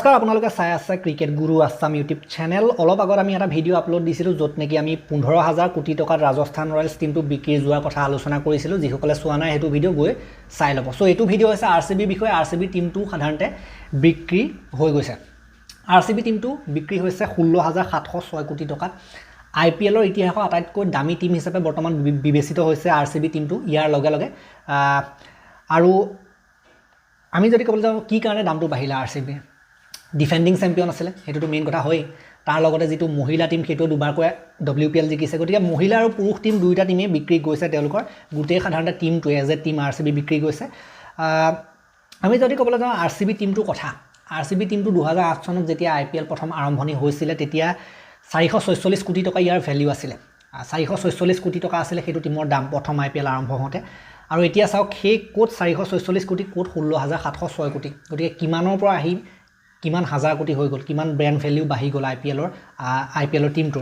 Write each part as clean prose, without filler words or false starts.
নমস্কাৰ আপোনালোকে চাই আছে ক্ৰিকেট গুৰু আছাম ইউটিউব চেনেল অলপ আগত আমি এটা ভিডিঅ' আপলোড দিছিলোঁ য'ত নেকি আমি 15,000 কোটি টকাত ৰাজস্থান ৰয়েলছ টিমটো বিক্ৰী যোৱাৰ কথা আলোচনা কৰিছিলোঁ যিসকলে চোৱা নাই সেইটো ভিডিঅ' গৈ চাই ল'ব সো এইটো ভিডিঅ' হৈছে আৰচিবি বিষয়ে আৰচিবি টিমটো সাধাৰণতে বিক্ৰী হৈ গৈছে আৰচিবি টিমটো বিক্ৰী হৈছে 16,706 কোটি টকাত আইপিএলৰ ইতিহাসৰ আটাইতকৈ দামী টিম হিচাপে বৰ্তমান বিবেচিত হৈছে আৰচিবি টিমটো ইয়াৰ লগে লগে আৰু আমি যদি ক'বলৈ যাওঁ কি কাৰণে দামটো বাঢ়িলে আৰচিবি ডিফেন্ডিং চেম্পিয়ন আছিলে হেতুটো মেইন কথা হয় তাৰ লগতে যেটো মহিলা টিম হেতু দুবাৰকৈ WPL জিকিছে গতিকে মহিলা আৰু পুৰুষ টিম দুইটা টিমে বিক্ৰী গৈছে তেওঁলোকৰ গুটেই সাধাৰণতে টিমটো এজ এ টিম আৰচিবি বিক্ৰী গৈছে আমি যদি ক'বলৈ যাওঁ আৰচিবি টিমটো কথা আৰচিবি টিমটো 2008 চনত যেতিয়া আইপিএল প্ৰথম আৰম্ভণি হৈছিল তেতিয়া 446 কোটি টকা ইয়াৰ ভ্যালু আছিল 446 কোটি টকা আছিল হেতু টিমৰ দাম প্ৰথম আইপিএল আৰম্ভ হওঁতে আৰু এতিয়া চাওক সেই কোট 446 কোটি কোট 16,706 কোটি গতিকে কিমানৰ পৰা আহি কিমান হাজাৰ কোটি হৈ গ'ল কিমান ব্ৰ্যান্ড ভ্যালু বাঢ়ি গ'ল আইপিএলৰ টিমটো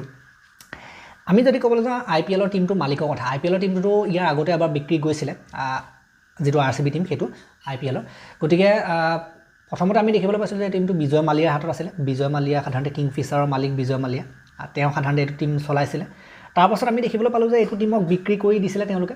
আমি যদি ক'বলৈ যাওঁ আইপিএলৰ টিমটো মালিকৰ কথা আইপিএলৰ টিমটো ইয়াৰ আগতে এবাৰ বিক্ৰী গৈছিল যেটো আৰচিবি টিম হেতু আইপিএলৰ গতিকে প্ৰথমতে আমি দেখিবলৈ পাইছিলোঁ যে টিমটো বিজয় মালিয়াৰ হাতত আছিল বিজয় মালিয়া সাধাৰণতে কিংফিছাৰৰ মালিক বিজয় মালিয়া তেওঁ সাধাৰণতে এইটো টিম চলাইছিল তাৰ পাছত আমি দেখিবলৈ পালোঁ যে এইটো টিমক বিক্ৰী কৰি দিছিলে তেওঁলোকে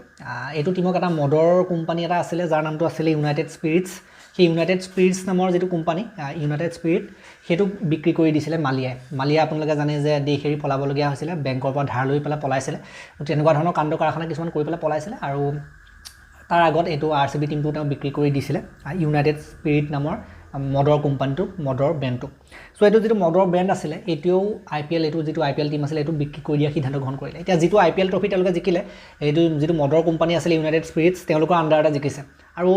এইটো টিমক এটা মদৰ কোম্পানী এটা আছিল যাৰ নামটো আছিল ইউনাইটেড স্পিৰিটছ সেই ইউনাইটেড স্পিৰিটছ নামৰ যেটো কোম্পানী ইউনাইটেড স্পিৰিট হেতু বিক্ৰী কৰি দিছিলে মালিয়া আপোনালোকে জানে যে দেশ এৰি পলাবলগীয়া হৈছিল বেংকৰ পৰা ধাৰ লৈ পেলাই পলাইছিল তেনেকুৱা ধৰণৰ কাণ্ড কাৰখানা কিছুমান কৰি পেলাই পলাইছিল আৰু তাৰ আগত এইটো আৰচিবি টিমটো তেওঁ বিক্ৰী কৰি দিছিলে ইউনাইটেড স্পিৰিট নামৰ মদৰ কোম্পানীটো মদৰ ব্ৰেণ্ডটো সো এইটো যেটো মদৰ ব্ৰেণ্ড আছিল এতিয়াও আইপিএল এইটো যেটো আইপিএল টিম আছিল এইটো বিক্ৰী কৰি দিয়া সিদ্ধান্ত গ্ৰহণ কৰিলে এতিয়া যেটো আইপিএল ট্ৰফি তেওঁলোকে জিকিলে এইটো যেটো মদৰ কোম্পানী আছিল ইউনাইটেড স্পিৰিটছ তেওঁলোকৰ আন্ডাৰতে জিকিছে আৰু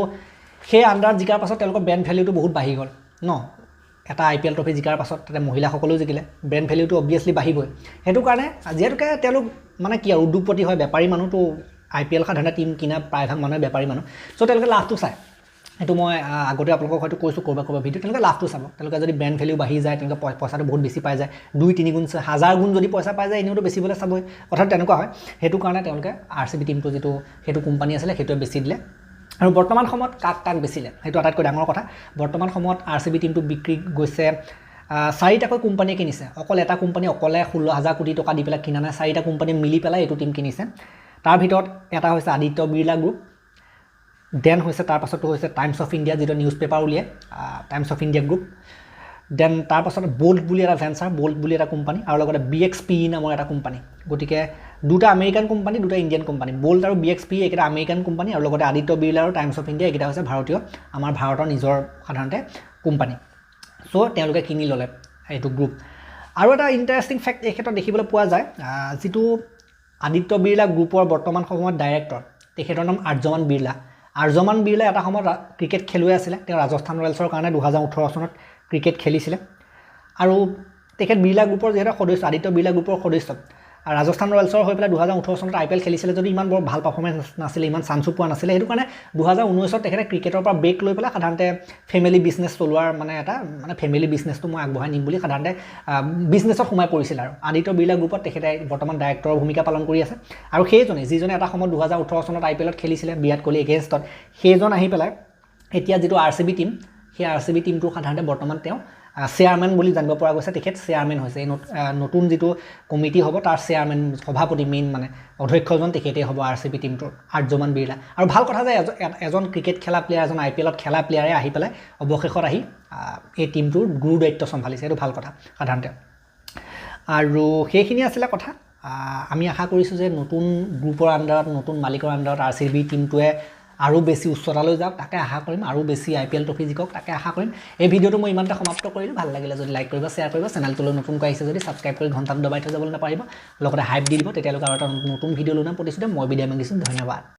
সেই আন্ডাৰ জিকাৰ পাছত তেওঁলোকৰ ব্ৰেণ্ড ভ্যালুটো বহুত বাঢ়ি গ'ল ন এটা আইপিএল ট্ৰফি জিকাৰ পাছত তাতে মহিলাসকলেও জিকিলে ব্ৰেণ্ড ভ্যালুটো অবভিয়াছলি বাঢ়িবই হেতু কাৰণে যেহেতুকে তেওঁলোক মানে কি আৰু উদ্যোগপতি হয় বেপাৰী মানুহটো আইপিএল সাধাৰণতে টিম কিনা প্ৰায়ভাগ মানুহে বেপাৰী মানুহ সো তেওঁলোকে লাভটো চায় এটো মই আগতে আপোনালোকক হয়তো কৈছো কৰবা ভিডিও তেওঁলোকে লাভটো চাব তেওঁলোকে যদি ব্ৰেণ্ড ভ্যালু বাঢ়ি যায় তেওঁলোকে পইচাটো বহুত বেছি পাই যায় 2-3 গুণ 1000 গুণ যদি পইচা পাই যায় এনেওটো বেছিবলৈ চাবই কথা তেনেকুৱা হয় হেতু কাৰণে তেওঁলোকে আৰচিবি টিমটো যেটো হেতু কোম্পানী আছিল হেতুৱে বেছি দিলে আৰু বৰ্তমান সময়ত কাক বেছিলে হেতু আটাইতকৈ ডাঙৰ কথা বৰ্তমান সময়ত আৰচিবি টিমটো বিক্ৰী গৈছে চাৰিটাকৈ কোম্পানীয়ে কিনিছে অকল এটা কোম্পানী অকলে 16,000 কোটি টকা দি পেলাই কিনা নাই চাৰিটা কোম্পানী মিলি পেলাই এইটো টিম কিনিছে তাৰ ভিতৰত এটা হৈছে আদিত্য বিৰলা গ্ৰুপ দেন হৈছে তাৰ পাছতো হৈছে টাইমছ অফ ইণ্ডিয়া যেটো নিউজ পেপাৰ উলিয়ায় Times of India group then তাৰ পাছত বোল্ট বুলি এটা ভেঞ্চাৰ বোল্ট বুলি এটা কোম্পানী আৰু লগতে BXPE নামৰ এটা কোম্পানী গতিকে দুটা আমেৰিকান কোম্পানী দুটা ইণ্ডিয়ান কোম্পানী বোল্ট আৰু BXPE এটা আমেৰিকান কোম্পানী আৰু লগতে আদিত্য বিৰলা আৰু টাইমছ অফ ইণ্ডিয়া এটা হৈছে ভাৰতীয় আমাৰ ভাৰতৰ নিজৰ সাধাৰণতে কোম্পানী সো তেওঁলোকে কিনি ল'লে এইটো গ্ৰুপ আৰু এটা ইন্টাৰেষ্টিং ফ্যাক্ট এই ক্ষেত্ৰত দেখিবলৈ পোৱা যায় যেটো আদিত্য বিৰলা গ্ৰুপৰ বৰ্তমান সময়ত ডাইৰেক্টৰ তেখেতৰ নাম আৰ্যমান বিৰলা এটা সময়ত ক্ৰিকেট খেলুৱৈ আছিল তেওঁ ৰাজস্থান ৰয়েলছৰ কাৰণে 2018 চনত ক্ৰিকেট খেলিছিল আৰু তেখেত বিৰলা গ্ৰুপৰ যেটা সদস্য আদিত্য বিৰলা গ্ৰুপৰ সদস্য ৰাজস্থান ৰয়েলছৰ হৈ পেলাই 2018 চনত আইপিএল খেলিছিল যদি ইমান বৰ ভাল পাৰফৰমেন্স নাছিল ইমান চান্সো পোৱা নাছিল হেতু কাৰণে 2019 ত তেখেতে ক্ৰিকেটৰ পৰা ব্ৰেক লৈ পেলাই সাধাৰণতে ফেমিলি বিজনেছ চলোৱাৰ মানে এটা মানে ফেমিলি বিজনেছটো মই আগবঢ়াই নিম বুলি সাধাৰণতে বিজনেছত সোমাই পৰিছিল আৰু আদিত্য বিৰলা গ্ৰুপত তেখেতে বৰ্তমান ডাইৰেক্টৰৰ ভূমিকা পালন কৰি আছে আৰু সেইজনে যিজনে এটা সময়ত 2018 চনত আইপিএলত খেলিছিল বিৰাট কোহলি এগেইনষ্টত সেইজন আহি পেলাই এতিয়া যেটো আৰচিবি টিম সেই আৰচিবি টিমটো সাধাৰণতে বৰ্তমান তেওঁ চেয়াৰম্যান বুলি জানিব পৰা গৈছে তেখেত চেয়াৰম্যান হৈছে নতুন যেটো কমিটি হ'ব তাৰ চেয়াৰম্যান সভাপতি মেইন মানে অধ্যক্ষজন তেখেতেই হ'ব আৰচিবি টিমটোৰ আৰ্যমান বিৰলা আৰু ভাল কথা যে এজন ক্ৰিকেট খেলা প্লেয়াৰ এজন আইপিএলত খেলা প্লেয়াৰে আহি পেলাই অৱশেষত আহি এই টিমটোৰ গুৰু দায়িত্ব সম্ভালিছে এটো ভাল কথা সাধাৰণতে আৰু সেইখিনি আছিল কথা আমি আশা কৰিছো যে নতুন গ্ৰুপৰ আন্ডাৰত নতুন মালিকৰ আন্ডাৰত আৰচিবি টিমটোৱে আৰু বেছি উচ্চতালৈ যাওক তাকে আশা কৰিম আৰু বেছি আইপিএল ট্ৰফি জিকক তাকে আশা কৰিম এই ভিডিওটো মই ইমানতে সমাপ্ত কৰিলো ভাল লাগিলে যদি লাইক কৰিবা শেয়াৰ কৰিবা চেনেলটোলৈ নতুনকৈ আহিছে যদি সাবস্ক্ৰাইব কৰি ঘণ্টাটো দবাই থৈ যাবলৈ নাপাৰিব লগতে হাইপ দি দিব তেতিয়ালৈকে আৰু এটা নতুন ভিডিও লনা প্ৰতিদিনে মই বিদায় মাগিছো ধন্যবাদ